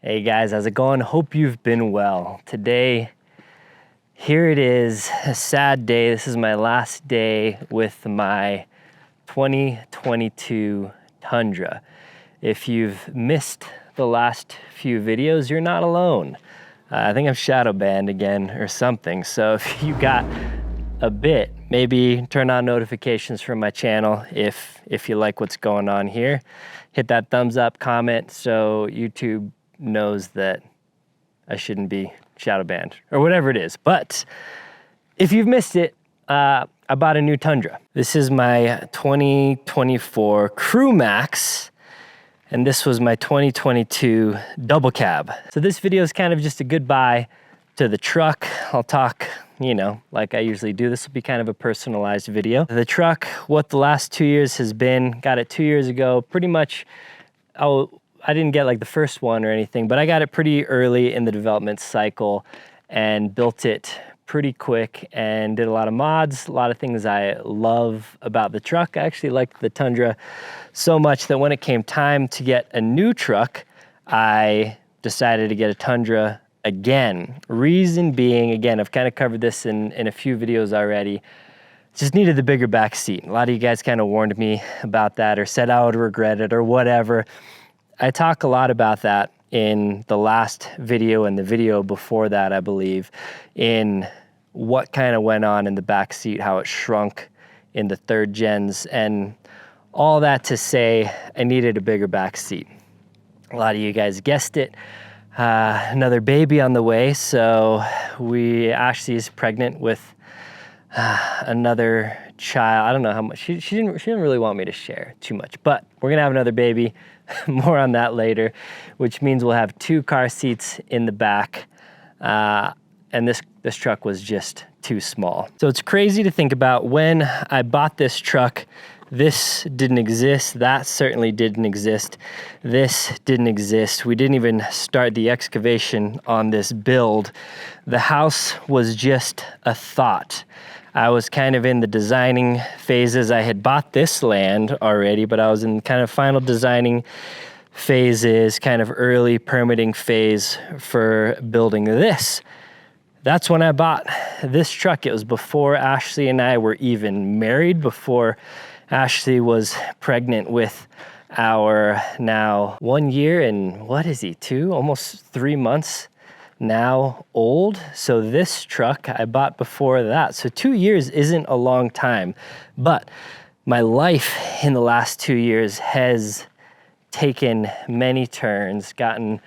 Hey guys, how's it going? Hope you've been well. Today, here it is, a sad day. This is my last day with my 2022 Tundra. If you've missed the last few videos, you're not alone. I think I'm shadow banned again or something. So if you got a bit, maybe turn on notifications from my channel if you like what's going on here. Hit that thumbs up, comment, so YouTube knows that I shouldn't be shadow banned or whatever it is. But if you've missed it, I bought a new Tundra. This is my 2024 Crew Max, and this was my 2022 double cab. So this video is kind of just a goodbye to the truck. I'll talk, like I usually do. This will be kind of a personalized video. The truck, what the last 2 years has been, got it 2 years ago. Pretty much, I didn't get like the first one or anything, but I got it pretty early in the development cycle and built it pretty quick and did a lot of mods, a lot of things I love about the truck. I actually liked the Tundra so much that when it came time to get a new truck, I decided to get a Tundra again. Reason being, again, I've kind of covered this in a few videos already, just needed the bigger back seat. A lot of you guys kind of warned me about that or said I would regret it or whatever. I talk a lot about that in the last video and the video before that, I believe, in what kind of went on in the back seat, how it shrunk in the third gens, and all that to say I needed a bigger back seat. A lot of you guys guessed it. Another baby on the way, so Ashley is pregnant with another child. I don't know how much, she didn't really want me to share too much, but we're gonna have another baby. More on that later, which means we'll have 2 car seats in the back, and this truck was just too small. So it's crazy to think about. When I bought this truck, this didn't exist, that certainly didn't exist, this didn't exist. We didn't even start the excavation on this build. The house was just a thought. I was kind of in the designing phases. I had bought this land already, but I was in kind of final designing phases, kind of early permitting phase for building this. That's when I bought this truck. It was before Ashley and I were even married, before Ashley was pregnant with our now 1 year and what is he, 2, almost 3 months now old. So this truck I bought before that. So 2 years isn't a long time, but my life in the last 2 years has taken many turns, gotten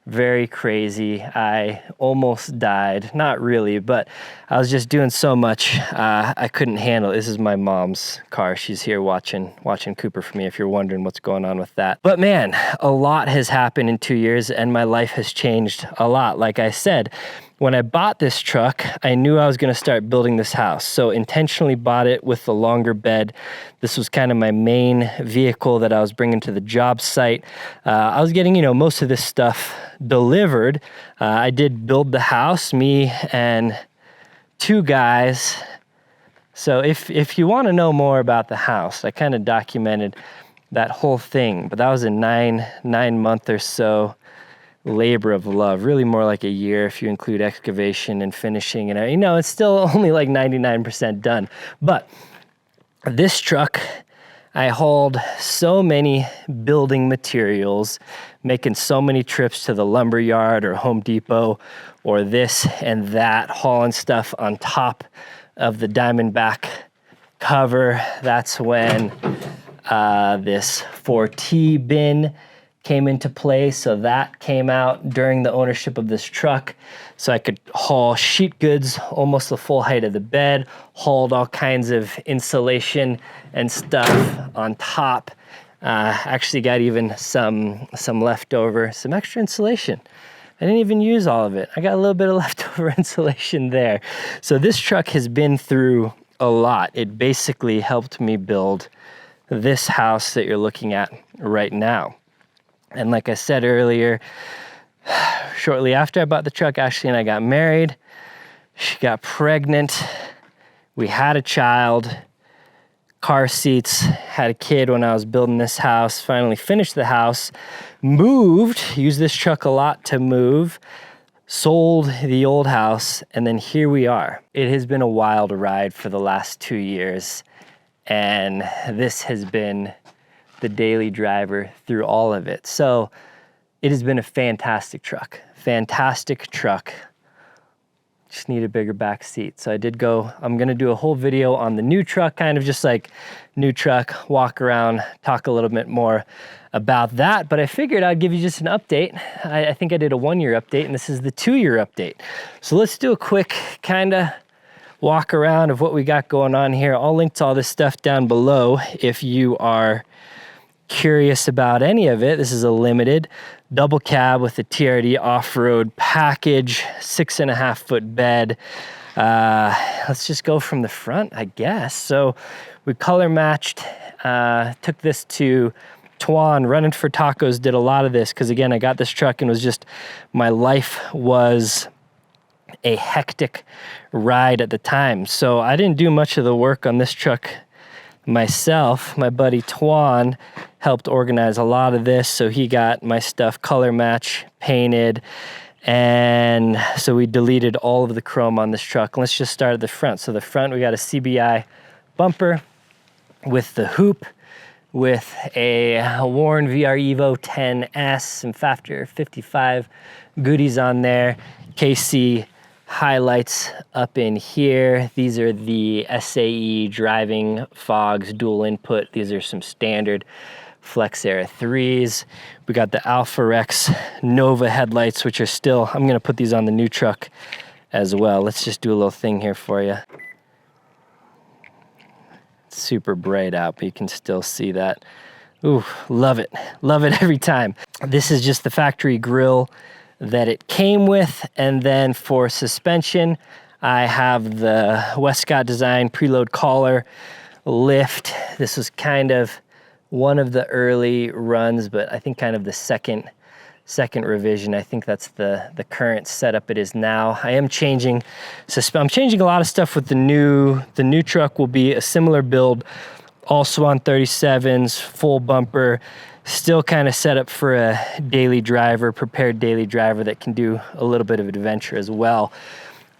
very crazy. I almost died. Not really, but I was just doing so much I couldn't handle it. This is my mom's car. She's here watching Cooper for me, if you're wondering what's going on with that. But man, a lot has happened in 2 years and my life has changed a lot. Like I said, when I bought this truck, I knew I was gonna start building this house. So intentionally bought it with the longer bed. This was kind of my main vehicle that I was bringing to the job site. I was getting, most of this stuff delivered. I did build the house, me and 2 guys. So if you wanna know more about the house, I kind of documented that whole thing, but that was a nine month or so labor of love, really more like a year if you include excavation and finishing, and it's still only like 99% done. But this truck, I hauled so many building materials, making so many trips to the lumber yard or Home Depot or this and that, hauling stuff on top of the Diamondback cover. That's when this 4T bin came into play. So that came out during the ownership of this truck. So I could haul sheet goods almost the full height of the bed, hauled all kinds of insulation and stuff on top. Actually got even some leftover, some extra insulation. I didn't even use all of it. I got a little bit of leftover insulation there. So this truck has been through a lot. It basically helped me build this house that you're looking at right now. And like I said earlier, shortly after I bought the truck, Ashley and I got married. She got pregnant. We had a child. car seats, had a kid when I was building this house, finally finished the house, moved, used this truck a lot to move, sold the old house, and then here we are. It has been a wild ride for the last 2 years, and this has been the daily driver through all of it. So it has been a fantastic truck. Just need a bigger back seat. So I'm gonna do a whole video on the new truck, kind of just like new truck, walk around, talk a little bit more about that. But I figured I'd give you just an update. I think I did a 1-year update, and this is the 2-year update. So let's do a quick kind of walk around of what we got going on here. I'll link to all this stuff down below if you are curious about any of it. This is a limited double cab with a TRD off-road package, 6.5 foot bed. Let's just go from the front, I guess. So we color matched, took this to Tuan, Running for Tacos, did a lot of this because again, I got this truck and was just, my life was a hectic ride at the time. So I didn't do much of the work on this truck myself. My buddy Tuan helped organize a lot of this, so he got my stuff color match painted, and so we deleted all of the chrome on this truck. Let's just start at the front. So the front, we got a CBI bumper with the hoop, with a Warren VR Evo 10S, some Factor 55 goodies on there, KC highlights up in here. These are the SAE driving fogs, dual input. These are some standard Flex Era 3s. We got the Alpha Rex Nova headlights, which are still, I'm gonna put these on the new truck as well. Let's just do a little thing here for you. It's super bright out, but you can still see that. Ooh, love it every time. This is just the factory grille that it came with, and then for suspension, I have the Westcott Design preload collar lift. This was kind of one of the early runs, but I think kind of the second revision. I think that's the current setup it is now. I am changing, I'm changing a lot of stuff with the new truck. Will be a similar build, all Swan 37s, full bumper, still kind of set up for a daily driver, prepared daily driver that can do a little bit of adventure as well.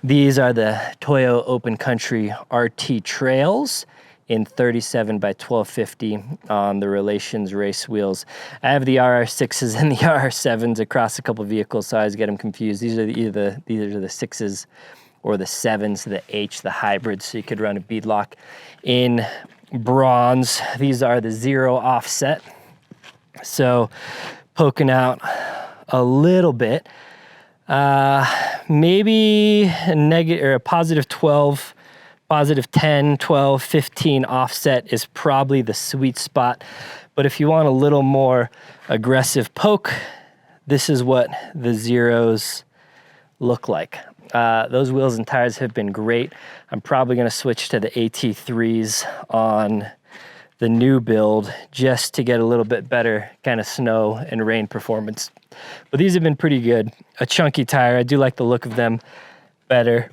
These are the Toyo Open Country RT Trails in 37 by 1250 on the Relations race wheels. I have the RR6s and the RR7s across a couple vehicles, so I always get them confused. These are either the 6s or the 7s, the H, the hybrids, so you could run a beadlock in bronze. These are the 0 offset. So poking out a little bit, maybe a negative or a positive 12, positive 10, 12, 15 offset is probably the sweet spot. But if you want a little more aggressive poke, this is what the 0s look like. Those wheels and tires have been great. I'm probably gonna switch to the AT3s on the new build just to get a little bit better kind of snow and rain performance. But these have been pretty good. A chunky tire, I do like the look of them better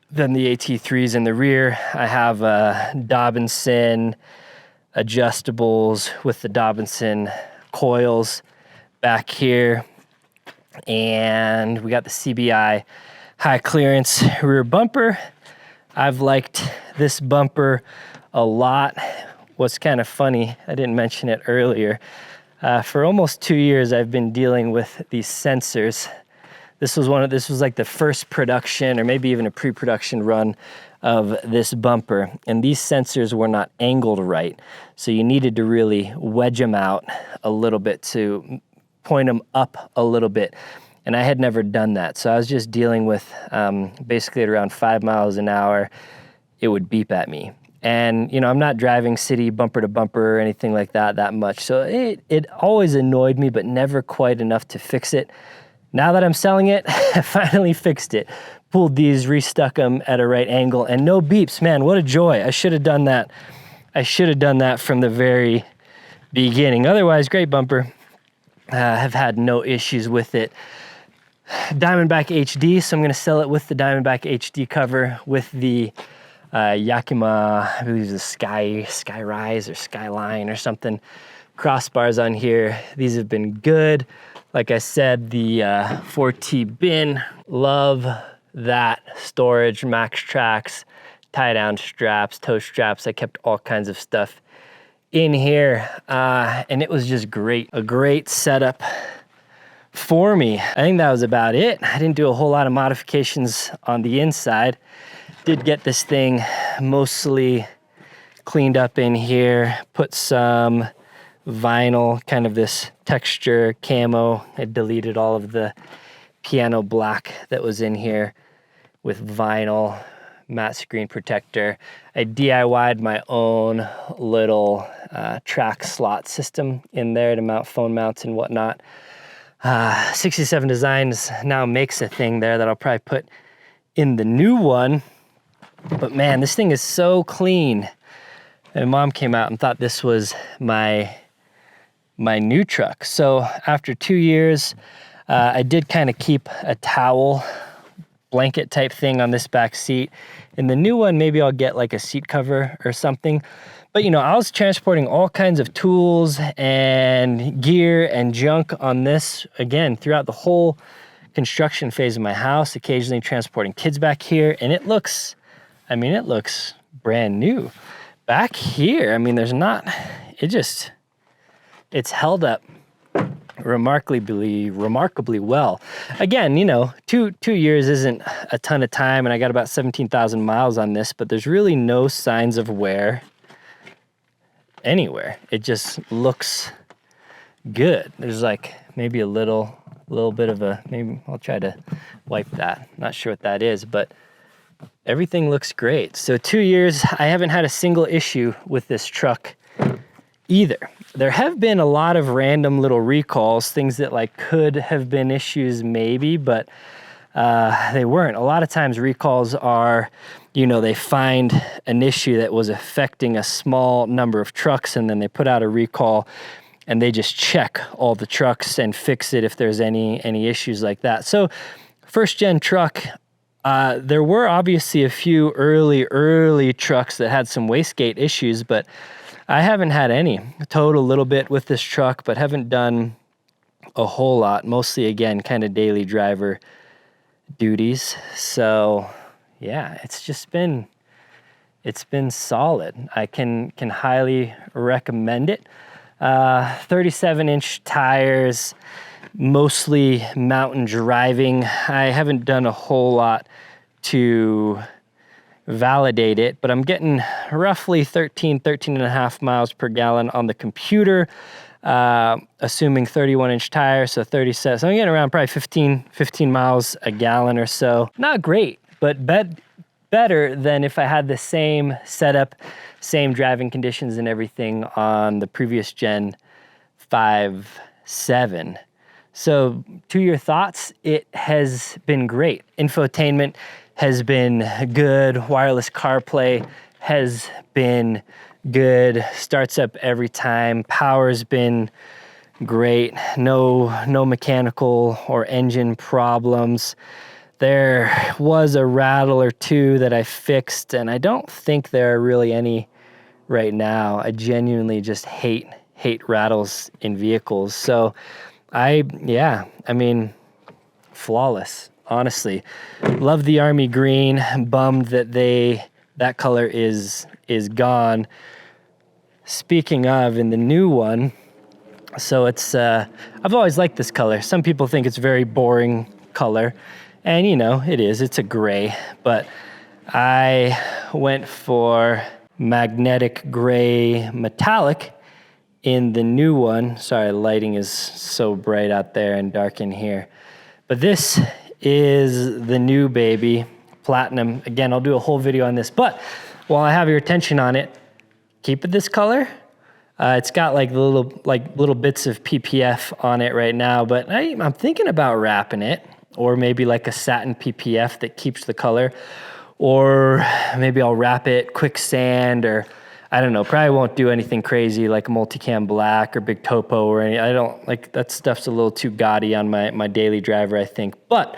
than the AT3s in the rear. I have Dobinson adjustables with the Dobinson coils back here. And we got the CBI high clearance rear bumper. I've liked this bumper a lot. What's kind of funny, I didn't mention it earlier, for almost 2 years I've been dealing with these sensors. This was like the first production or maybe even a pre-production run of this bumper, and these sensors were not angled right, so you needed to really wedge them out a little bit to point them up a little bit, and I had never done that. So I was just dealing with basically at around 5 miles an hour, it would beep at me. And, you know, I'm not driving city bumper to bumper or anything like that much. So it always annoyed me, but never quite enough to fix it. Now that I'm selling it, I finally fixed it. Pulled these, restuck them at a right angle, and no beeps. Man, what a joy. I should have done that. I should have done that from the very beginning. Otherwise, great bumper. Have had no issues with it. Diamondback HD, so I'm gonna sell it with the Diamondback HD cover with the Yakima, I believe it's a Skyrise or Skyline or something. Crossbars on here. These have been good. Like I said, the 4T bin, love that storage, max tracks, tie down straps, toe straps. I kept all kinds of stuff in here, and it was just great. A great setup for me. I think that was about it. I didn't do a whole lot of modifications on the inside. Did get this thing mostly cleaned up in here, put some vinyl, kind of this texture camo. I deleted all of the piano black that was in here with vinyl, matte screen protector. I DIY'd my own little track slot system in there to mount phone mounts and whatnot. 67 Designs now makes a thing there that I'll probably put in the new one. But man, this thing is so clean. And Mom came out and thought this was my new truck. So after 2 years, I did kind of keep a towel blanket type thing on this back seat. In the new one, maybe I'll get like a seat cover or something. But you know, I was transporting all kinds of tools and gear and junk on this, again, throughout the whole construction phase of my house, occasionally transporting kids back here. And it looks, I mean, it looks brand new. Back here, I mean, there's not, it's held up remarkably well. Again, you know, two years isn't a ton of time, and I got about 17,000 miles on this, but there's really no signs of wear anywhere. It just looks good. There's like maybe a little bit of a, maybe I'll try to wipe that. Not sure what that is, but everything looks great. So 2 years, I haven't had a single issue with this truck either. There have been a lot of random little recalls, things that like could have been issues maybe, but they weren't. A lot of times recalls are, you know, they find an issue that was affecting a small number of trucks, and then they put out a recall and they just check all the trucks and fix it if there's any issues like that. So first gen truck, there were obviously a few early trucks that had some wastegate issues, but I haven't had any. Towed a little bit with this truck, but haven't done a whole lot. Mostly, again, kind of daily driver duties. So yeah, it's been solid. I can highly recommend it. 37-inch tires, mostly mountain driving. I haven't done a whole lot to validate it, but I'm getting roughly 13 and a half miles per gallon on the computer, assuming 31-inch tires, so 37. So I'm getting around probably 15 miles a gallon or so. Not great, but better than if I had the same setup, same driving conditions and everything on the previous Gen 5.7. So to your thoughts, it has been great. Infotainment has been good. Wireless CarPlay has been good. Starts up every time. Power's been great. No mechanical or engine problems. There was a rattle or two that I fixed, and I don't think there are really any right now. I genuinely just hate rattles in vehicles. So I mean, flawless. Honestly, love the army green. Bummed that that color is gone. Speaking of, in the new one, so it's I've always liked this color. Some people think it's a very boring color, and you know it is. It's a gray, but I went for magnetic gray metallic in the new one. Sorry, lighting is so bright out there and dark in here, but this is the new baby, platinum. Again, I'll do a whole video on this, but while I have your attention on it, keep it this color. It's got like little bits of PPF on it right now, but I'm thinking about wrapping it, or maybe like a satin PPF that keeps the color, or maybe I'll wrap it quicksand, or I don't know, probably won't do anything crazy like a multicam black or big topo or any. I don't like that stuff's a little too gaudy on my daily driver, I think. But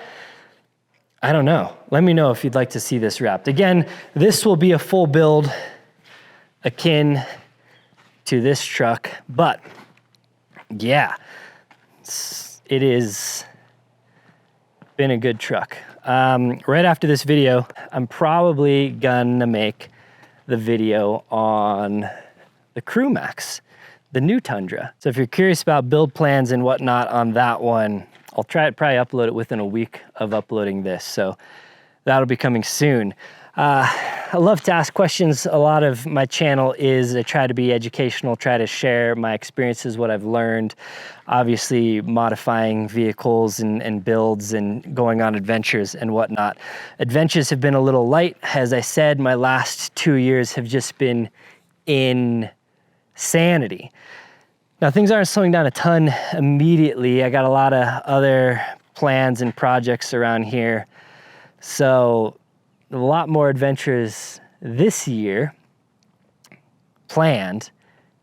I don't know. Let me know if you'd like to see this wrapped. Again, this will be a full build akin to this truck, but yeah, it is been a good truck. Right after this video, I'm probably gonna make the video on the Crew Max, the new Tundra. So if you're curious about build plans and whatnot on that one, I'll probably upload it within a week of uploading this. So that'll be coming soon. I love to ask questions. A lot of my channel is I try to be educational, try to share my experiences, what I've learned, obviously modifying vehicles and builds and going on adventures and whatnot. Adventures have been a little light. As I said, my last 2 years have just been insanity. Now things aren't slowing down a ton immediately. I got a lot of other plans and projects around here. So a lot more adventures this year planned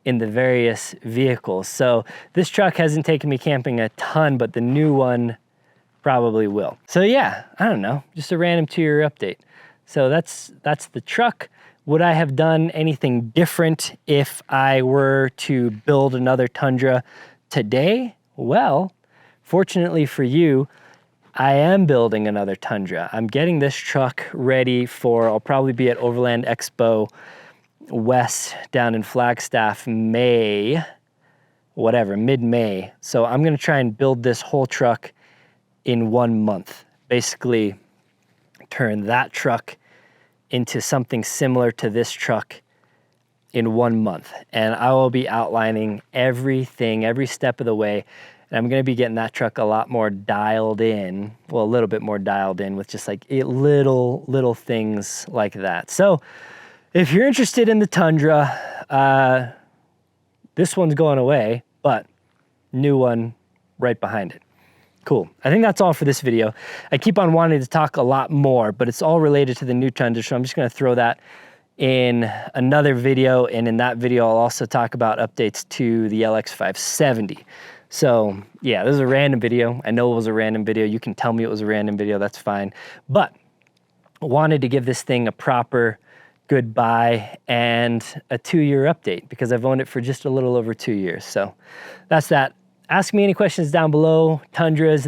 in the various vehicles. So this truck hasn't taken me camping a ton, but the new one probably will. So yeah, I don't know, just a random 2-year update. So that's the truck. Would I have done anything different if I were to build another Tundra today? Well, fortunately for you, I am building another Tundra. I'm getting this truck ready for, I'll probably be at Overland Expo West down in Flagstaff mid-May. So I'm gonna try and build this whole truck in 1 month. Basically turn that truck into something similar to this truck in 1 month. And I will be outlining everything, every step of the way. And I'm gonna be getting that truck a lot more dialed in, well, a little bit more dialed in with just like little things like that. So if you're interested in the Tundra, this one's going away, but new one right behind it. Cool. I think that's all for this video. I keep on wanting to talk a lot more, but it's all related to the new Tundra, so I'm just gonna throw that in another video. And in that video, I'll also talk about updates to the LX570. So yeah, this is a random video. I know it was a random video. You can tell me it was a random video, that's fine. But I wanted to give this thing a proper goodbye and a 2-year update because I've owned it for just a little over 2 years. So that's that. Ask me any questions down below. Tundras,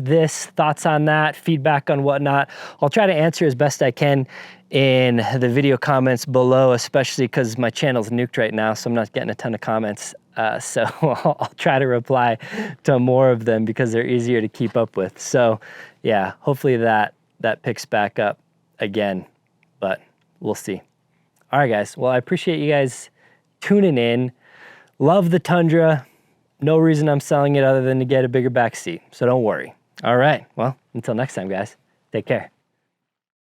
thoughts on that, feedback on whatnot. I'll try to answer as best I can in the video comments below, especially because my channel's nuked right now, so I'm not getting a ton of comments. So I'll try to reply to more of them because they're easier to keep up with. So yeah, hopefully that picks back up again, but we'll see. All right, guys. Well, I appreciate you guys tuning in. Love the Tundra. No reason I'm selling it other than to get a bigger back seat, so don't worry. All right, well, until next time, guys, take care.